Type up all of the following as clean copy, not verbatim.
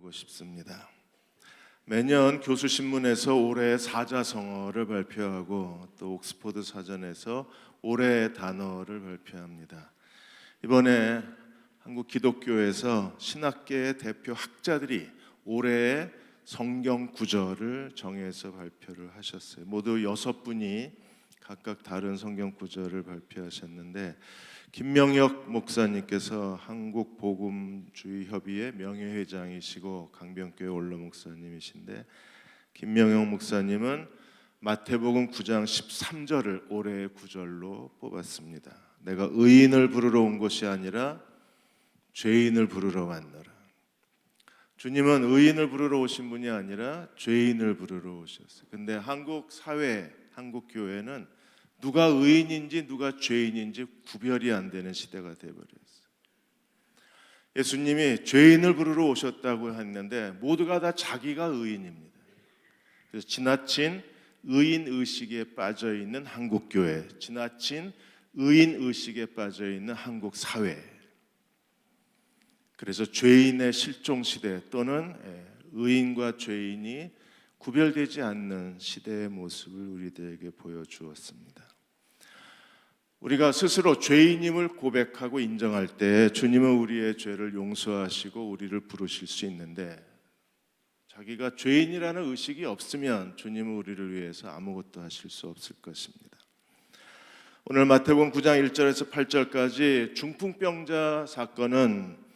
나누고 싶습니다. 매년 교수신문에서 올해의 사자성어를 발표하고 또 옥스포드 사전에서 올해의 단어를 발표합니다. 이번에 한국 기독교에서 신학계의 대표 학자들이 올해의 성경 구절을 정해서 발표를 하셨어요. 모두 6분이 각각 다른 성경 구절을 발표하셨는데, 김명혁 목사님께서 한국복음주의협의회 명예회장이시고 강변교회 원로 목사님이신데, 김명혁 목사님은 마태복음 9장 13절을 올해의 구절로 뽑았습니다. 내가 의인을 부르러 온 것이 아니라 죄인을 부르러 왔노라. 주님은 의인을 부르러 오신 분이 아니라 죄인을 부르러 오셨어요. 근데 한국 사회, 한국 교회는 누가 의인인지 누가 죄인인지 구별이 안 되는 시대가 되어버렸어요. 예수님이 죄인을 부르러 오셨다고 했는데 모두가 다 자기가 의인입니다. 그래서 지나친 의인 의식에 빠져 있는 한국 교회, 지나친 의인 의식에 빠져 있는 한국 사회. 그래서 죄인의 실종 시대 또는 의인과 죄인이 구별되지 않는 시대의 모습을 우리들에게 보여주었습니다. 우리가 스스로 죄인임을 고백하고 인정할 때 주님은 우리의 죄를 용서하시고 우리를 부르실 수 있는데, 자기가 죄인이라는 의식이 없으면 주님은 우리를 위해서 아무것도 하실 수 없을 것입니다. 오늘 마태복음 9장 1절에서 8절까지 중풍병자 사건은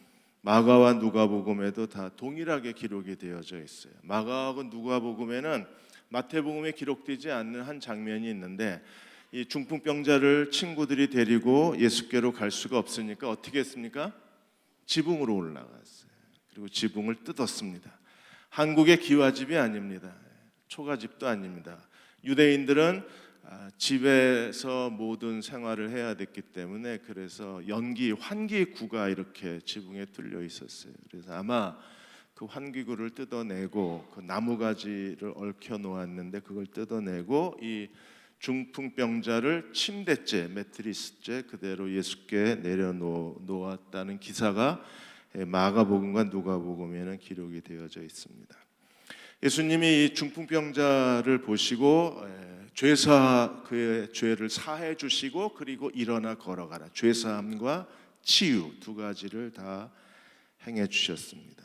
마가와 누가복음에도 다 동일하게 기록이 되어져 있어요. 마가하고 누가복음에는 마태복음에 기록되지 않는 한 장면이 있는데, 이 중풍병자를 친구들이 데리고 예수께로 갈 수가 없으니까 어떻게 했습니까? 지붕으로 올라갔어요. 그리고 지붕을 뜯었습니다. 한국의 기와집이 아닙니다. 초가집도 아닙니다. 유대인들은 집에서 모든 생활을 해야 됐기 때문에 그래서 환기구가 이렇게 지붕에 뚫려 있었어요. 그래서 아마 그 환기구를 뜯어내고 그 나무가지를 얽혀 놓았는데 그걸 뜯어내고 이 중풍병자를 침대째, 매트리스째 그대로 예수께 내려놓았다는 기사가 마가복음과 누가복음에는 기록이 되어져 있습니다. 예수님이 이 중풍병자를 보시고 그의 죄를 사해 주시고 그리고 일어나 걸어가라, 죄사함과 치유 두 가지를 다 행해 주셨습니다.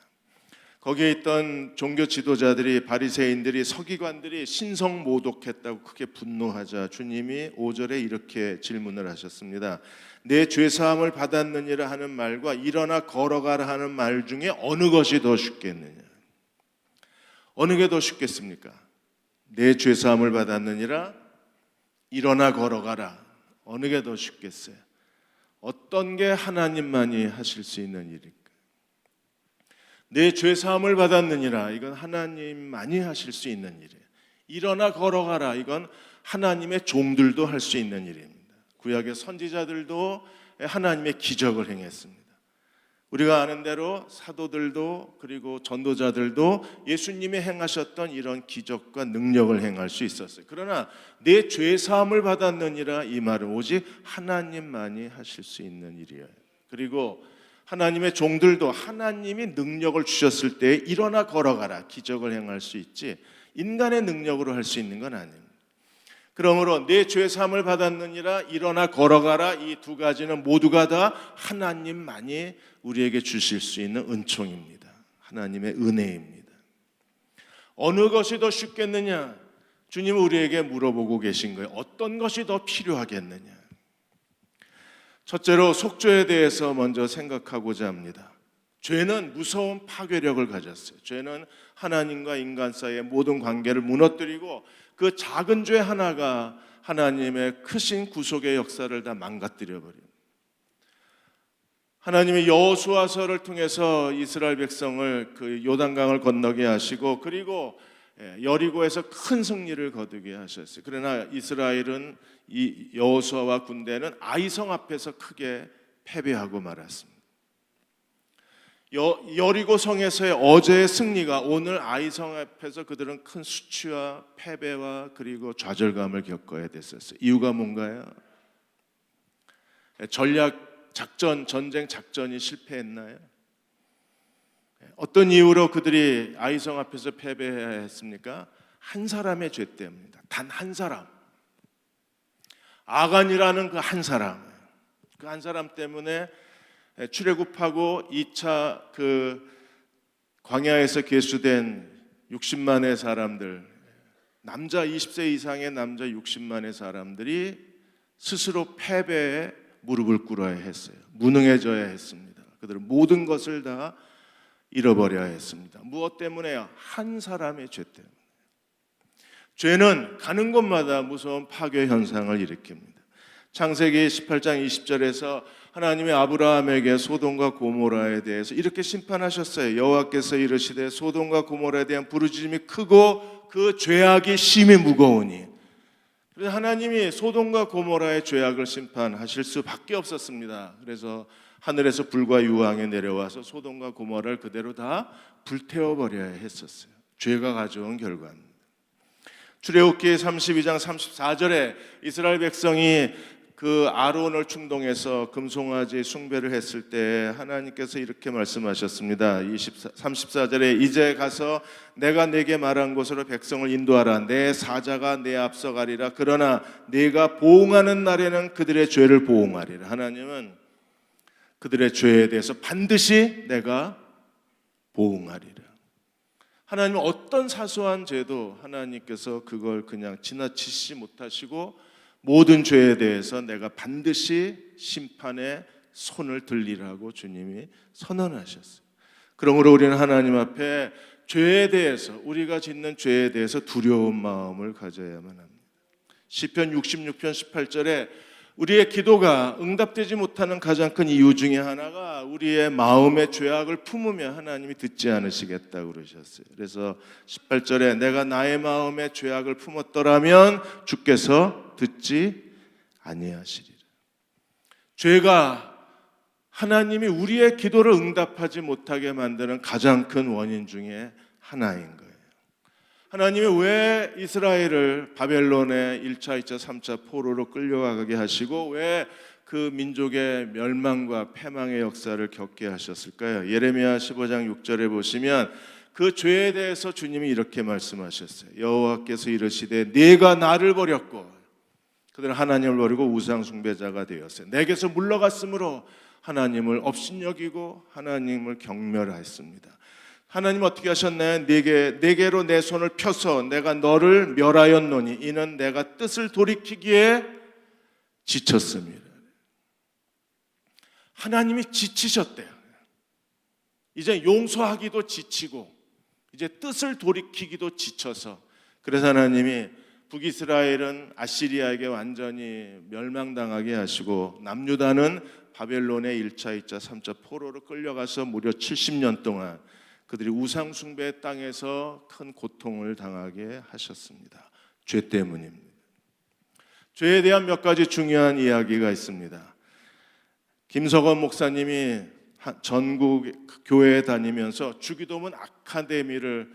거기에 있던 종교 지도자들이, 바리새인들이, 서기관들이 신성모독했다고 크게 분노하자 주님이 5절에 이렇게 질문을 하셨습니다. 내 죄사함을 받았느니라 하는 말과 일어나 걸어가라 하는 말 중에 어느 것이 더 쉽겠느냐? 어느 게 더 쉽겠습니까? 내 죄사함을 받았느니라, 일어나 걸어가라. 어느 게 더 쉽겠어요? 어떤 게 하나님만이 하실 수 있는 일일까? 내 죄사함을 받았느니라, 이건 하나님만이 하실 수 있는 일이에요. 일어나 걸어가라, 이건 하나님의 종들도 할 수 있는 일입니다. 구약의 선지자들도 하나님의 기적을 행했습니다. 우리가 아는 대로 사도들도 그리고 전도자들도 예수님이 행하셨던 이런 기적과 능력을 행할 수 있었어요. 그러나 내 죄사함을 받았느니라, 이 말은 오직 하나님만이 하실 수 있는 일이에요. 그리고 하나님의 종들도 하나님이 능력을 주셨을 때 일어나 걸어가라, 기적을 행할 수 있지 인간의 능력으로 할 수 있는 건 아닙니다. 그러므로 내 죄사함을 받았느니라, 일어나 걸어가라, 이 두 가지는 모두가 다 하나님만이 우리에게 주실 수 있는 은총입니다. 하나님의 은혜입니다. 어느 것이 더 쉽겠느냐? 주님은 우리에게 물어보고 계신 거예요. 어떤 것이 더 필요하겠느냐? 첫째로 속죄에 대해서 먼저 생각하고자 합니다. 죄는 무서운 파괴력을 가졌어요. 죄는 하나님과 인간 사이의 모든 관계를 무너뜨리고 그 작은 죄 하나가 하나님의 크신 구속의 역사를 다 망가뜨려 버립니다. 하나님의 여호수아서를 통해서 이스라엘 백성을 그 요단강을 건너게 하시고 그리고 여리고에서 큰 승리를 거두게 하셨어요. 그러나 이스라엘은 이 여호수아와 군대는 아이성 앞에서 크게 패배하고 말았습니다. 여리고 성에서의 어제의 승리가 오늘 아이성 앞에서 그들은 큰 수치와 패배와 그리고 좌절감을 겪어야 됐었어요. 이유가 뭔가요? 전쟁 작전이 실패했나요? 어떤 이유로 그들이 아이성 앞에서 패배해야 했습니까? 한 사람의 죄 때문입니다. 단 한 사람, 아간이라는 그 한 사람, 그 한 사람 때문에 출애굽하고 2차 그 광야에서 계수된 60만의 사람들, 남자 20세 이상의 남자 60만의 사람들이 스스로 패배에 무릎을 꿇어야 했어요. 무능해져야 했습니다. 그들은 모든 것을 다 잃어버려야 했습니다. 무엇 때문에요? 한 사람의 죄 때문에. 죄는 가는 곳마다 무서운 파괴 현상을 일으킵니다. 창세기 18장 20절에서 하나님이 아브라함에게 소돔과 고모라에 대해서 이렇게 심판하셨어요. 여호와께서 이르시되 소돔과 고모라에 대한 부르짖음이 크고 그 죄악이 심히 무거우니. 그래서 하나님이 소돔과 고모라의 죄악을 심판하실 수밖에 없었습니다. 그래서 하늘에서 불과 유황이 내려와서 소돔과 고모라를 그대로 다 불태워버려야 했었어요. 죄가 가져온 결과입니다. 출애굽기 32장 34절에 이스라엘 백성이 그 아론을 충동해서 금송아지 숭배를 했을 때 하나님께서 이렇게 말씀하셨습니다. 34절에 이제 가서 내가 네게 말한 곳으로 백성을 인도하라. 내 사자가 내 앞서 가리라. 그러나 네가 보응하는 날에는 그들의 죄를 보응하리라. 하나님은 그들의 죄에 대해서 반드시 내가 보응하리라. 하나님은 어떤 사소한 죄도 하나님께서 그걸 그냥 지나치지 못하시고 모든 죄에 대해서 내가 반드시 심판의 손을 들리라고 주님이 선언하셨어요. 그러므로 우리는 하나님 앞에 죄에 대해서, 우리가 짓는 죄에 대해서 두려운 마음을 가져야만 합니다. 시편 66편 18절에 우리의 기도가 응답되지 못하는 가장 큰 이유 중에 하나가 우리의 마음의 죄악을 품으면 하나님이 듣지 않으시겠다고 그러셨어요. 그래서 18절에 내가 나의 마음의 죄악을 품었더라면 주께서 듣지 아니하시리라. 죄가 하나님이 우리의 기도를 응답하지 못하게 만드는 가장 큰 원인 중에 하나인 거예요. 하나님이 왜 이스라엘을 바벨론의 1차, 2차, 3차 포로로 끌려가게 하시고 왜 그 민족의 멸망과 패망의 역사를 겪게 하셨을까요? 예레미야 15장 6절에 보시면 그 죄에 대해서 주님이 이렇게 말씀하셨어요. 여호와께서 이르시되 네가 나를 버렸고 그들은 하나님을 버리고 우상 숭배자가 되었어요. 내게서 물러갔으므로 하나님을 업신여기고 하나님을 경멸하였습니다. 하나님 어떻게 하셨나요? 내게로 내 손을 펴서 내가 너를 멸하였노니 이는 내가 뜻을 돌이키기에 지쳤습니다. 하나님이 지치셨대요. 이제 용서하기도 지치고 이제 뜻을 돌이키기도 지쳐서, 그래서 하나님이 북이스라엘은 아시리아에게 완전히 멸망당하게 하시고 남유다는 바벨론의 1차, 2차, 3차 포로로 끌려가서 무려 70년 동안 그들이 우상 숭배의 땅에서 큰 고통을 당하게 하셨습니다. 죄 때문입니다. 죄에 대한 몇 가지 중요한 이야기가 있습니다. 김석원 목사님이 전국 교회에 다니면서 주기도문 아카데미를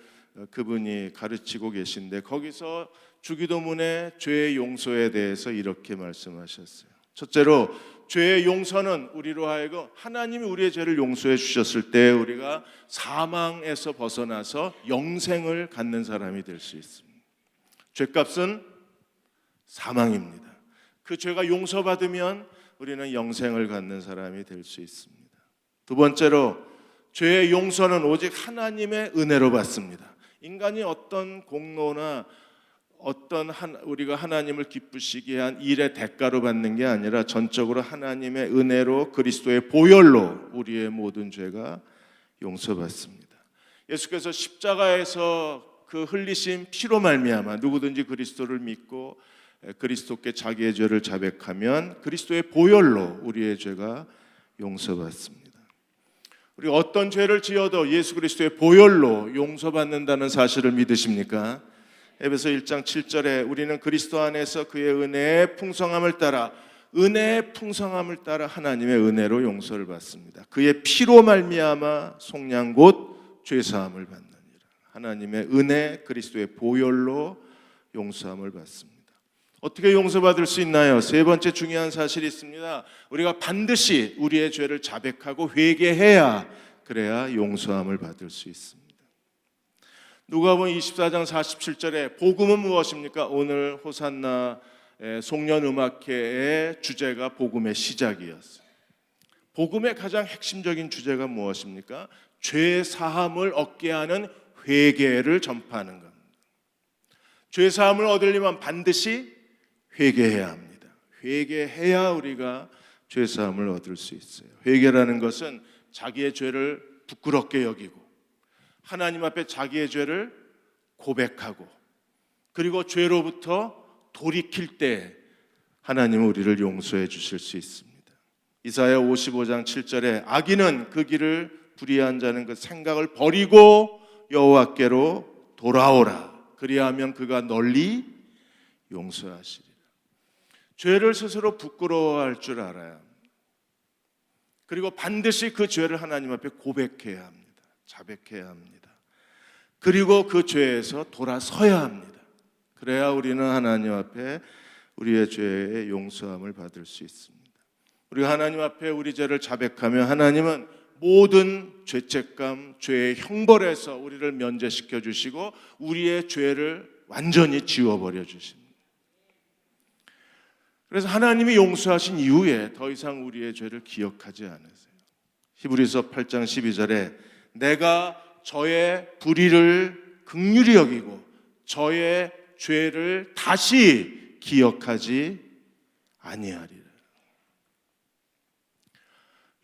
그분이 가르치고 계신데 거기서 주기도문의 죄의 용서에 대해서 이렇게 말씀하셨어요. 첫째로 죄의 용서는 우리로 하여금 하나님이 우리의 죄를 용서해 주셨을 때 우리가 사망에서 벗어나서 영생을 갖는 사람이 될 수 있습니다. 죄값은 사망입니다. 그 죄가 용서받으면 우리는 영생을 갖는 사람이 될 수 있습니다. 두 번째로 죄의 용서는 오직 하나님의 은혜로 받습니다. 인간이 어떤 공로나 우리가 하나님을 기쁘시게 한 일의 대가로 받는 게 아니라 전적으로 하나님의 은혜로 그리스도의 보혈로 우리의 모든 죄가 용서받습니다. 예수께서 십자가에서 그 흘리신 피로 말미암아 누구든지 그리스도를 믿고 그리스도께 자기의 죄를 자백하면 그리스도의 보혈로 우리의 죄가 용서받습니다. 우리가 어떤 죄를 지어도 예수 그리스도의 보혈로 용서받는다는 사실을 믿으십니까? 에베소 1장 7절에 우리는 그리스도 안에서 그의 은혜의 풍성함을 따라 하나님의 은혜로 용서를 받습니다. 그의 피로 말미암아 속량 곧 죄사함을 받느니라. 하나님의 은혜 그리스도의 보혈로 용서함을 받습니다. 어떻게 용서받을 수 있나요? 세 번째 중요한 사실이 있습니다. 우리가 반드시 우리의 죄를 자백하고 회개해야 그래야 용서함을 받을 수 있습니다. 누가복음 24장 47절에 복음은 무엇입니까? 오늘 호산나 송년음악회의 주제가 복음의 시작이었어요. 복음의 가장 핵심적인 주제가 무엇입니까? 죄 사함을 얻게 하는 회개를 전파하는 겁니다. 죄 사함을 얻으려면 반드시 회개해야 합니다. 회개해야 우리가 죄 사함을 얻을 수 있어요. 회개라는 것은 자기의 죄를 부끄럽게 여기고 하나님 앞에 자기의 죄를 고백하고 그리고 죄로부터 돌이킬 때 하나님은 우리를 용서해 주실 수 있습니다. 이사야 55장 7절에 악인은 그 길을 불의한 자는 그 생각을 버리고 여호와께로 돌아오라. 그리하면 그가 널리 용서하시리라. 죄를 스스로 부끄러워할 줄 알아야 합니다. 그리고 반드시 그 죄를 하나님 앞에 고백해야 합니다. 자백해야 합니다. 그리고 그 죄에서 돌아서야 합니다. 그래야 우리는 하나님 앞에 우리의 죄의 용서함을 받을 수 있습니다. 우리가 하나님 앞에 우리 죄를 자백하면 하나님은 모든 죄책감, 죄의 형벌에서 우리를 면제시켜 주시고 우리의 죄를 완전히 지워버려 주십니다. 그래서 하나님이 용서하신 이후에 더 이상 우리의 죄를 기억하지 않으세요. 히브리서 8장 12절에 내가 저의 불의를 긍휼히 여기고 저의 죄를 다시 기억하지 아니하리라.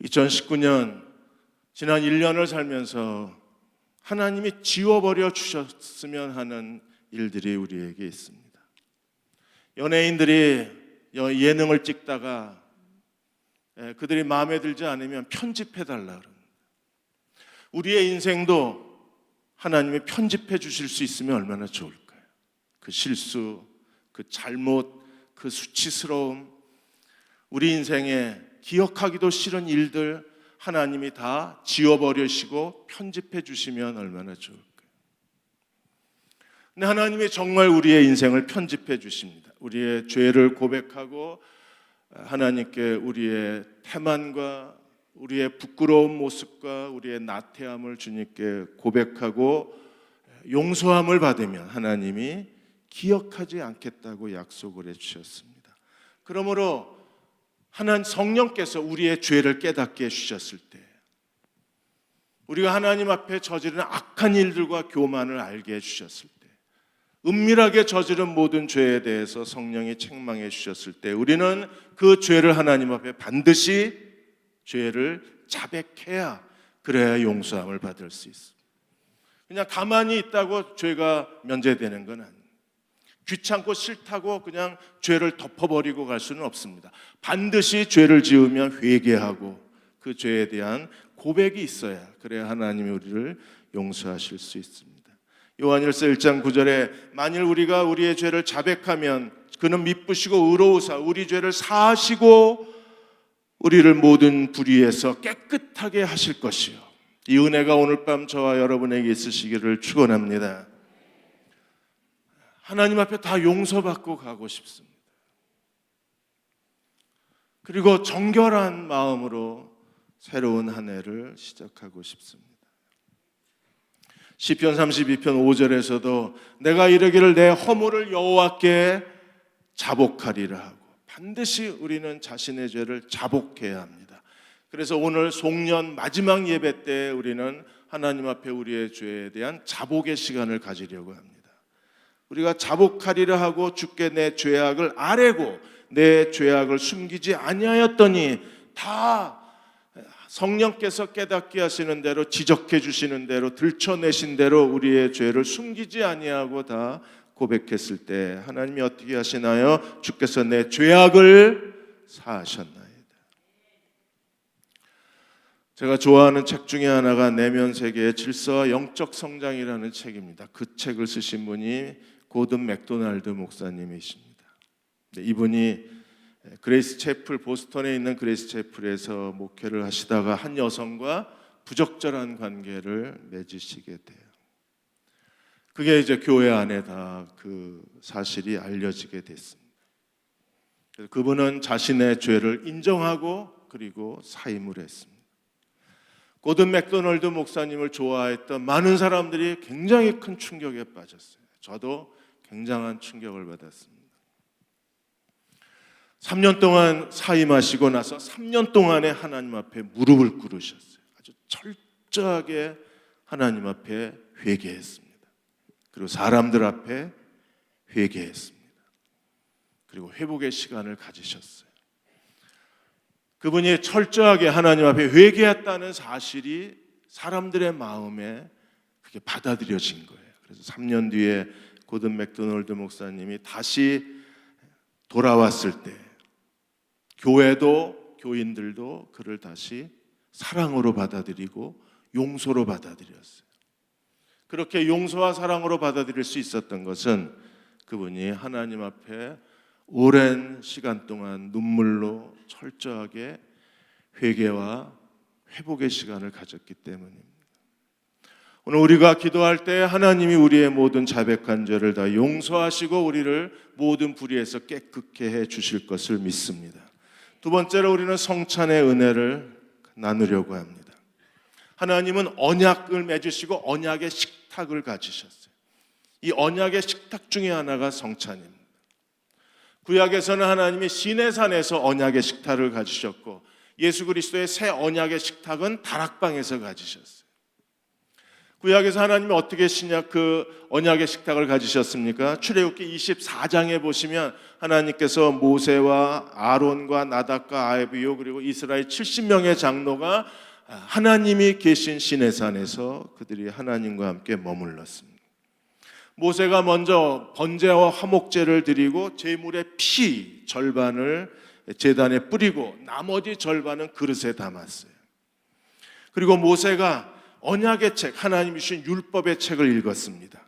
2019년 지난 1년을 살면서 하나님이 지워버려 주셨으면 하는 일들이 우리에게 있습니다. 연예인들이 예능을 찍다가 그들이 마음에 들지 않으면 편집해달라 그럽니다. 우리의 인생도 하나님이 편집해 주실 수 있으면 얼마나 좋을까요? 그 실수, 그 잘못, 그 수치스러움, 우리 인생에 기억하기도 싫은 일들 하나님이 다 지워버리시고 편집해 주시면 얼마나 좋을까요? 근데 하나님이 정말 우리의 인생을 편집해 주십니다. 우리의 죄를 고백하고 하나님께 우리의 태만과 우리의 부끄러운 모습과 우리의 나태함을 주님께 고백하고 용서함을 받으면 하나님이 기억하지 않겠다고 약속을 해주셨습니다. 그러므로 하나님 성령께서 우리의 죄를 깨닫게 해주셨을 때 우리가 하나님 앞에 저지른 악한 일들과 교만을 알게 해주셨을 때 은밀하게 저지른 모든 죄에 대해서 성령이 책망해 주셨을 때 우리는 그 죄를 하나님 앞에 반드시 죄를 자백해야 그래야 용서함을 받을 수 있습니다. 그냥 가만히 있다고 죄가 면제되는 건 아니에요. 귀찮고 싫다고 그냥 죄를 덮어버리고 갈 수는 없습니다. 반드시 죄를 지으면 회개하고 그 죄에 대한 고백이 있어야 그래야 하나님이 우리를 용서하실 수 있습니다. 요한일서 1장 9절에 만일 우리가 우리의 죄를 자백하면 그는 미쁘시고 의로우사 우리 죄를 사하시고 우리를 모든 불의에서 깨끗하게 하실 것이요. 이 은혜가 오늘 밤 저와 여러분에게 있으시기를 축원합니다. 하나님 앞에 다 용서받고 가고 싶습니다. 그리고 정결한 마음으로 새로운 한 해를 시작하고 싶습니다. 시편 32편 5절에서도 내가 이르기를 내 허물을 여호와께 자복하리라 하고 반드시 우리는 자신의 죄를 자복해야 합니다. 그래서 오늘 송년 마지막 예배 때 우리는 하나님 앞에 우리의 죄에 대한 자복의 시간을 가지려고 합니다. 우리가 자복하리라 하고 주께 내 죄악을 아뢰고 내 죄악을 숨기지 아니하였더니 다 성령께서 깨닫게 하시는 대로 지적해 주시는 대로 들춰내신 대로 우리의 죄를 숨기지 아니하고 다 고백했을 때 하나님이 어떻게 하시나요? 주께서 내 죄악을 사하셨나이다. 제가 좋아하는 책 중에 하나가 내면 세계의 질서와 영적 성장이라는 책입니다. 그 책을 쓰신 분이 고든 맥도날드 목사님이십니다. 이분이 그레이스 채플 보스턴에 있는 그레이스 채플에서 목회를 하시다가 한 여성과 부적절한 관계를 맺으시게 돼요. 그게 이제 교회 안에 다 그 사실이 알려지게 됐습니다. 그래서 그분은 자신의 죄를 인정하고 그리고 사임을 했습니다. 고든 맥도널드 목사님을 좋아했던 많은 사람들이 굉장히 큰 충격에 빠졌어요. 저도 굉장한 충격을 받았습니다. 3년 동안 사임하시고 나서 3년 동안에 하나님 앞에 무릎을 꿇으셨어요. 아주 철저하게 하나님 앞에 회개했습니다. 그리고 사람들 앞에 회개했습니다. 그리고 회복의 시간을 가지셨어요. 그분이 철저하게 하나님 앞에 회개했다는 사실이 사람들의 마음에 그게 받아들여진 거예요. 그래서 3년 뒤에 고든 맥도널드 목사님이 다시 돌아왔을 때 교회도 교인들도 그를 다시 사랑으로 받아들이고 용서로 받아들였어요. 그렇게 용서와 사랑으로 받아들일 수 있었던 것은 그분이 하나님 앞에 오랜 시간 동안 눈물로 철저하게 회개와 회복의 시간을 가졌기 때문입니다. 오늘 우리가 기도할 때 하나님이 우리의 모든 자백한 죄를 다 용서하시고 우리를 모든 불의에서 깨끗게 해 주실 것을 믿습니다. 두 번째로 우리는 성찬의 은혜를 나누려고 합니다. 하나님은 언약을 맺으시고 언약의 식탁을 가지셨어요. 이 언약의 식탁 중에 하나가 성찬입니다. 구약에서는 하나님이 시내산에서 언약의 식탁을 가지셨고 예수 그리스도의 새 언약의 식탁은 다락방에서 가지셨어요. 구약에서 하나님이 어떻게 그 언약의 식탁을 가지셨습니까? 출애굽기 24장에 보시면 하나님께서 모세와 아론과 나답과 아비후 그리고 이스라엘 70명의 장로가 하나님이 계신 시내산에서 그들이 하나님과 함께 머물렀습니다. 모세가 먼저 번제와 화목제를 드리고 제물의 피 절반을 제단에 뿌리고 나머지 절반은 그릇에 담았어요. 그리고 모세가 언약의 책, 하나님이 주신 율법의 책을 읽었습니다.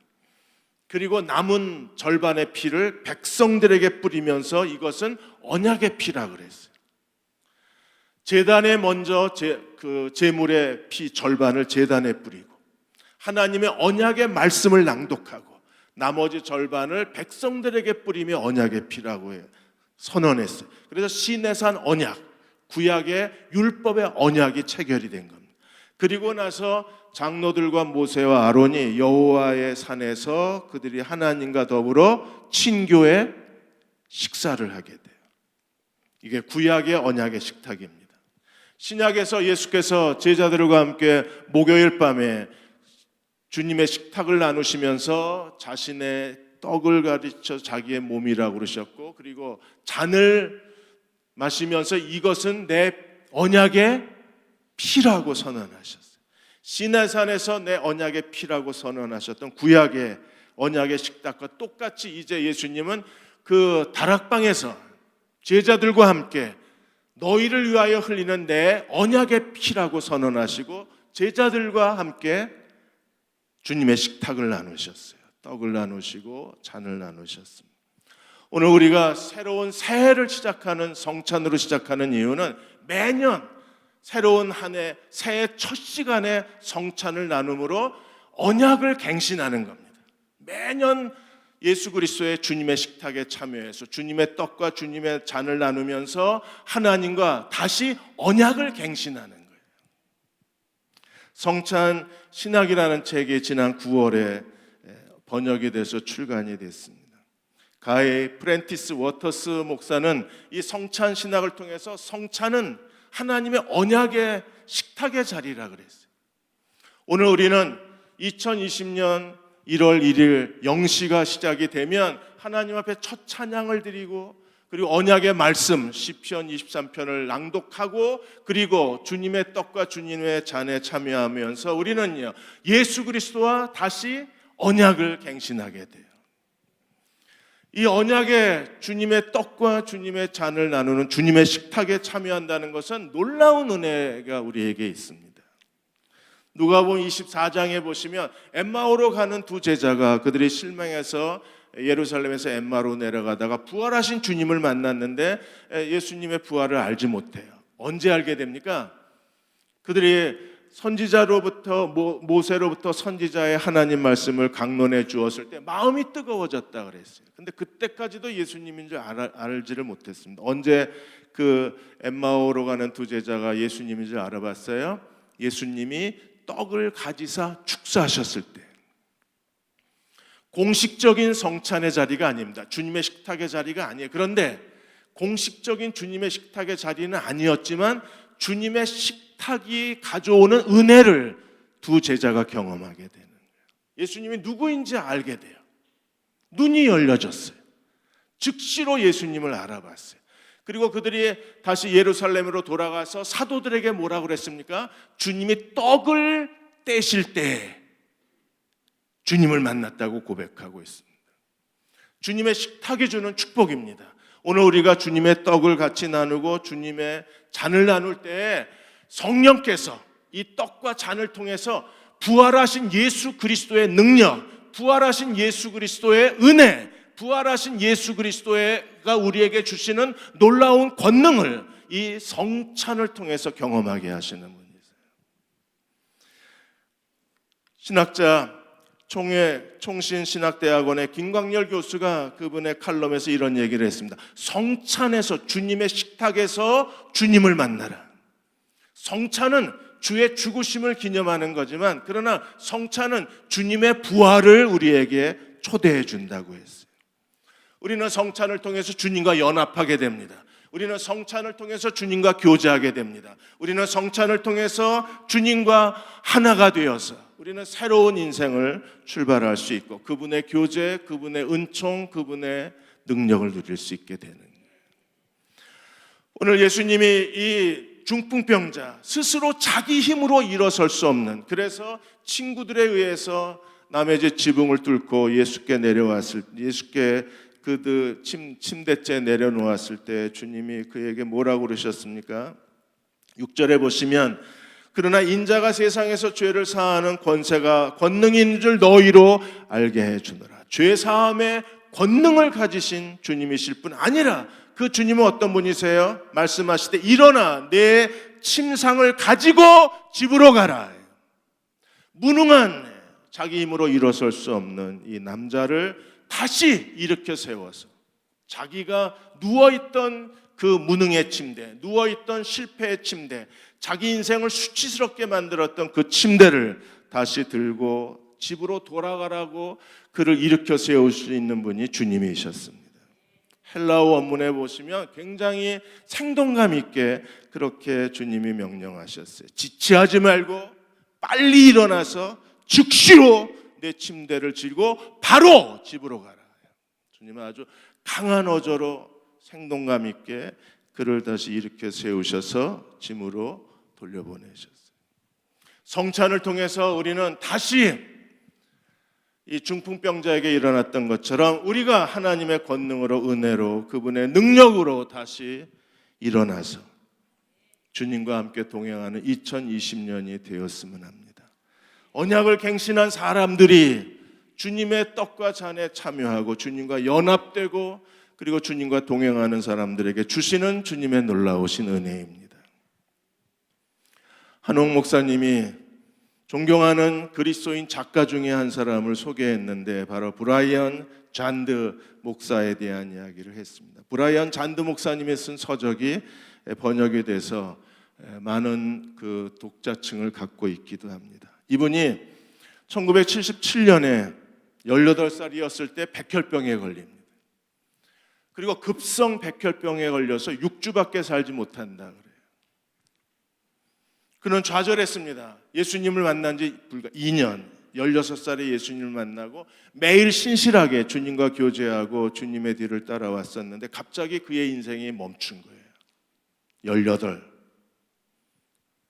그리고 남은 절반의 피를 백성들에게 뿌리면서 이것은 언약의 피라 그랬어요. 제단에 먼저 제물의 피 절반을 제단에 뿌리고 하나님의 언약의 말씀을 낭독하고 나머지 절반을 백성들에게 뿌리며 언약의 피라고 선언했어요. 그래서 시내산 언약, 구약의 율법의 언약이 체결이 된 겁니다. 그리고 나서 장로들과 모세와 아론이 여호와의 산에서 그들이 하나님과 더불어 친교의 식사를 하게 돼요. 이게 구약의 언약의 식탁입니다. 신약에서 예수께서 제자들과 함께 목요일 밤에 주님의 식탁을 나누시면서 자신의 떡을 가르쳐 자기의 몸이라고 그러셨고 그리고 잔을 마시면서 이것은 내 언약의 피라고 선언하셨어요. 시내산에서 내 언약의 피라고 선언하셨던 구약의 언약의 식탁과 똑같이 이제 예수님은 그 다락방에서 제자들과 함께 너희를 위하여 흘리는 내 언약의 피라고 선언하시고 제자들과 함께 주님의 식탁을 나누셨어요. 떡을 나누시고 잔을 나누셨습니다. 오늘 우리가 새로운 새해를 시작하는 성찬으로 시작하는 이유는 매년 새로운 한 해 새해 첫 시간에 성찬을 나눔으로 언약을 갱신하는 겁니다. 매년 예수 그리스도의 주님의 식탁에 참여해서 주님의 떡과 주님의 잔을 나누면서 하나님과 다시 언약을 갱신하는 거예요. 성찬 신학이라는 책이 지난 9월에 번역이 돼서 출간이 됐습니다. 가이 프랜티스 워터스 목사는 이 성찬 신학을 통해서 성찬은 하나님의 언약의 식탁의 자리라 그랬어요. 오늘 우리는 2020년 1월 1일 영시가 시작이 되면 하나님 앞에 첫 찬양을 드리고 그리고 언약의 말씀 시편 23편을 낭독하고 그리고 주님의 떡과 주님의 잔에 참여하면서 우리는요 예수 그리스도와 다시 언약을 갱신하게 돼요. 이 언약의 주님의 떡과 주님의 잔을 나누는 주님의 식탁에 참여한다는 것은 놀라운 은혜가 우리에게 있습니다. 누가복음 24장에 보시면 엠마오로 가는 두 제자가 그들이 실망해서 예루살렘에서 엠마로 내려가다가 부활하신 주님을 만났는데 예수님의 부활을 알지 못해요. 언제 알게 됩니까? 그들이 선지자로부터 모세로부터 선지자의 하나님 말씀을 강론해 주었을 때 마음이 뜨거워졌다 그랬어요. 근데 그때까지도 예수님인 줄 알지를 못했습니다. 언제 그 엠마오로 가는 두 제자가 예수님인 줄 알아봤어요? 예수님이 떡을 가지사 축사하셨을 때, 공식적인 성찬의 자리가 아닙니다. 주님의 식탁의 자리가 아니에요. 그런데 공식적인 주님의 식탁의 자리는 아니었지만 주님의 식탁이 가져오는 은혜를 두 제자가 경험하게 되는 거예요. 예수님이 누구인지 알게 돼요. 눈이 열려졌어요. 즉시로 예수님을 알아봤어요. 그리고 그들이 다시 예루살렘으로 돌아가서 사도들에게 뭐라고 그랬습니까? 주님이 떡을 떼실 때 주님을 만났다고 고백하고 있습니다. 주님의 식탁이 주는 축복입니다. 오늘 우리가 주님의 떡을 같이 나누고 주님의 잔을 나눌 때 성령께서 이 떡과 잔을 통해서 부활하신 예수 그리스도의 능력, 부활하신 예수 그리스도의 은혜, 부활하신 예수 그리스도가 우리에게 주시는 놀라운 권능을 이 성찬을 통해서 경험하게 하시는 분이세요. 신학자 총신신학대학원의 김광열 교수가 그분의 칼럼에서 이런 얘기를 했습니다. 성찬에서, 주님의 식탁에서 주님을 만나라. 성찬은 주의 죽으심을 기념하는 거지만, 그러나 성찬은 주님의 부활을 우리에게 초대해 준다고 했어요. 우리는 성찬을 통해서 주님과 연합하게 됩니다. 우리는 성찬을 통해서 주님과 교제하게 됩니다. 우리는 성찬을 통해서 주님과 하나가 되어서 우리는 새로운 인생을 출발할 수 있고 그분의 교제, 그분의 은총, 그분의 능력을 누릴 수 있게 되는 거예요. 오늘 예수님이 이 중풍병자, 스스로 자기 힘으로 일어설 수 없는, 그래서 친구들에 의해서 남의 집 지붕을 뚫고 예수께 그 침대째 내려놓았을 때 주님이 그에게 뭐라고 그러셨습니까? 6절에 보시면, 그러나 인자가 세상에서 죄를 사하는 권능인 줄 너희로 알게 해주노라. 죄 사함의 권능을 가지신 주님이실 뿐 아니라 그 주님은 어떤 분이세요? 말씀하시되 일어나 내 침상을 가지고 집으로 가라. 무능한, 자기 힘으로 일어설 수 없는 이 남자를 다시 일으켜 세워서 자기가 누워있던 그 무능의 침대, 누워있던 실패의 침대, 자기 인생을 수치스럽게 만들었던 그 침대를 다시 들고 집으로 돌아가라고 그를 일으켜 세울 수 있는 분이 주님이셨습니다. 헬라어 원문에 보시면 굉장히 생동감 있게 그렇게 주님이 명령하셨어요. 지체하지 말고 빨리 일어나서 즉시로 내 침대를 지고 바로 집으로 가라. 주님은 아주 강한 어조로 생동감 있게 그를 다시 일으켜 세우셔서 집으로 돌려보내셨어요. 성찬을 통해서 우리는 다시 이 중풍병자에게 일어났던 것처럼 우리가 하나님의 권능으로, 은혜로, 그분의 능력으로 다시 일어나서 주님과 함께 동행하는 2020년이 되었으면 합니다. 언약을 갱신한 사람들이 주님의 떡과 잔에 참여하고 주님과 연합되고 그리고 주님과 동행하는 사람들에게 주시는 주님의 놀라우신 은혜입니다. 한옥 목사님이 존경하는 그리스도인 작가 중에 한 사람을 소개했는데 바로 브라이언 잔드 목사에 대한 이야기를 했습니다. 브라이언 잔드 목사님이 쓴 서적이 번역이 돼서 많은 그 독자층을 갖고 있기도 합니다. 이분이 1977년에 18살이었을 때 백혈병에 걸립니다. 그리고 급성 백혈병에 걸려서 6주밖에 살지 못한다 그래요. 그는 좌절했습니다. 예수님을 만난 지 불과 2년, 16살에 예수님을 만나고 매일 신실하게 주님과 교제하고 주님의 뒤를 따라왔었는데 갑자기 그의 인생이 멈춘 거예요. 18.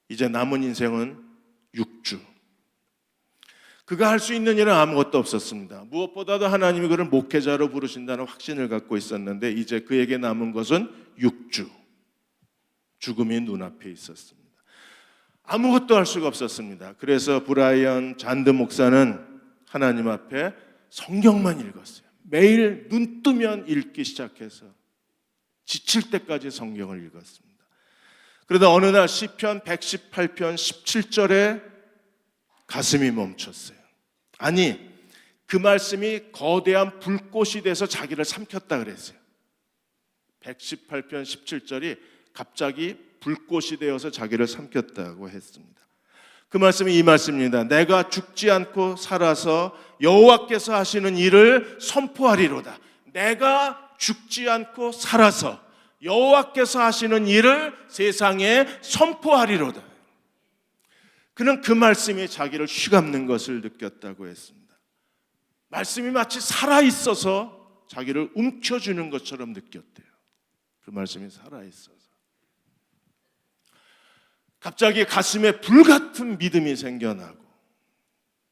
이제 남은 인생은 6주. 그가 할 수 있는 일은 아무것도 없었습니다. 무엇보다도 하나님이 그를 목회자로 부르신다는 확신을 갖고 있었는데 이제 그에게 남은 것은 6주. 죽음이 눈앞에 있었습니다. 아무것도 할 수가 없었습니다. 그래서 브라이언 잔드 목사는 하나님 앞에 성경만 읽었어요. 매일 눈 뜨면 읽기 시작해서 지칠 때까지 성경을 읽었습니다. 그러다 어느 날 시편 118편 17절에 가슴이 멈췄어요. 아니, 그 말씀이 거대한 불꽃이 돼서 자기를 삼켰다 그랬어요. 118편 17절이 갑자기 불꽃이 되어서 자기를 삼켰다고 했습니다. 그 말씀이 이 말씀입니다. 내가 죽지 않고 살아서 여호와께서 하시는 일을 선포하리로다. 내가 죽지 않고 살아서 여호와께서 하시는 일을 세상에 선포하리로다. 그는 그 말씀이 자기를 휘감는 것을 느꼈다고 했습니다. 말씀이 마치 살아있어서 자기를 움켜쥐는 것처럼 느꼈대요. 그 말씀이 살아있어서. 갑자기 가슴에 불같은 믿음이 생겨나고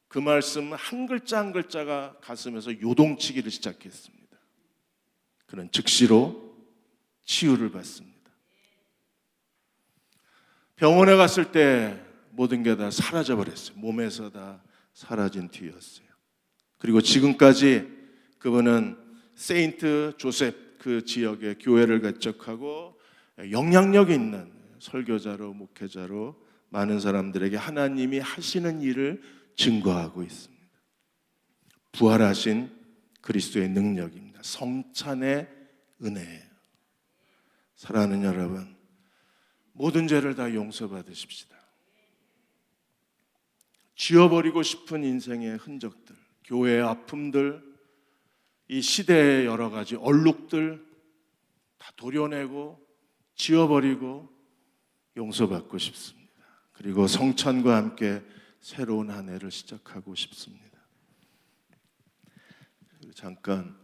그 말씀 한 글자 한 글자가 가슴에서 요동치기를 시작했습니다. 그는 즉시로 치유를 받습니다. 병원에 갔을 때 모든 게 다 사라져버렸어요. 몸에서 다 사라진 뒤였어요. 그리고 지금까지 그분은 세인트 조셉 그 지역의 교회를 개척하고 영향력 있는 설교자로 목회자로 많은 사람들에게 하나님이 하시는 일을 증거하고 있습니다. 부활하신 그리스도의 능력입니다. 성찬의 은혜예요. 사랑하는 여러분, 모든 죄를 다 용서받으십시다. 지워버리고 싶은 인생의 흔적들, 교회의 아픔들, 이 시대의 여러 가지 얼룩들 다 도려내고 지워버리고 용서받고 싶습니다. 그리고 성찬과 함께 새로운 한 해를 시작하고 싶습니다. 잠깐,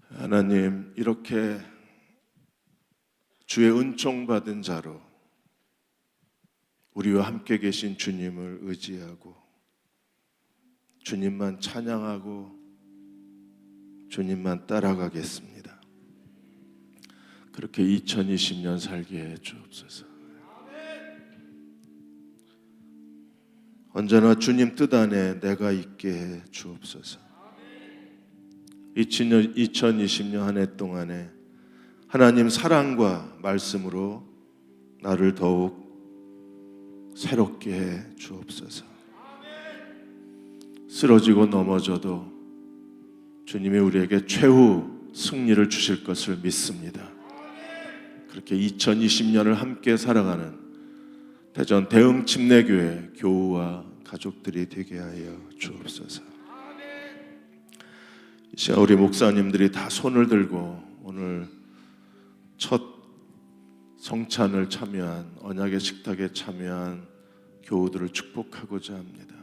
하나님, 이렇게 주의 은총 받은 자로 우리와 함께 계신 주님을 의지하고 주님만 찬양하고 주님만 따라가겠습니다. 그렇게 2020년 살게 해 주옵소서. 언제나 주님 뜻 안에 내가 있게 해 주옵소서. 2020년 한 해 동안에 하나님 사랑과 말씀으로 나를 더욱 새롭게 해 주옵소서. 쓰러지고 넘어져도 주님이 우리에게 최후 승리를 주실 것을 믿습니다. 그렇게 2020년을 함께 살아가는 대전 대흥침례교회 교우와 가족들이 되게 하여 주옵소서. 이 시간 우리 목사님들이 다 손을 들고 오늘 첫 성찬을 참여한 언약의 식탁에 참여한 교우들을 축복하고자 합니다.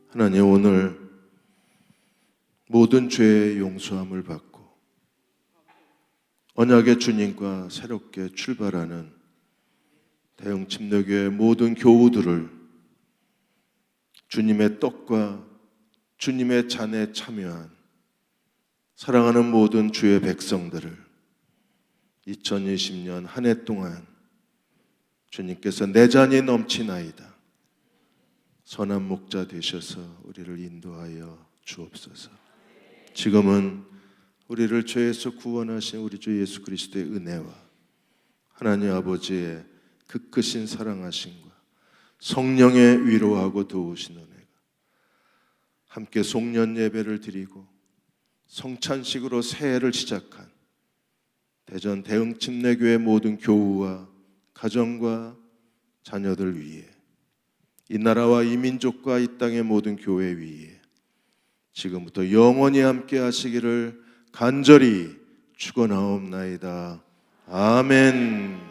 하나님, 오늘 모든 죄의 용서함을 받고 언약의 주님과 새롭게 출발하는 대흥침례교회 모든 교우들을 주님의 떡과 주님의 잔에 참여한 사랑하는 모든 주의 백성들을 2020년 한 해 동안 주님께서 내 잔이 넘치나이다 선한 목자 되셔서 우리를 인도하여 주옵소서. 지금은 우리를 죄에서 구원하신 우리 주 예수 그리스도의 은혜와 하나님 아버지의 그 크신 사랑하심과 성령의 위로하고 도우신 은혜가 함께 송년 예배를 드리고 성찬식으로 새해를 시작한 대전 대흥침례교회 모든 교우와 가정과 자녀들 위에, 이 나라와 이 민족과 이 땅의 모든 교회 위에 지금부터 영원히 함께 하시기를 간절히 축원하옵나이다. 아멘.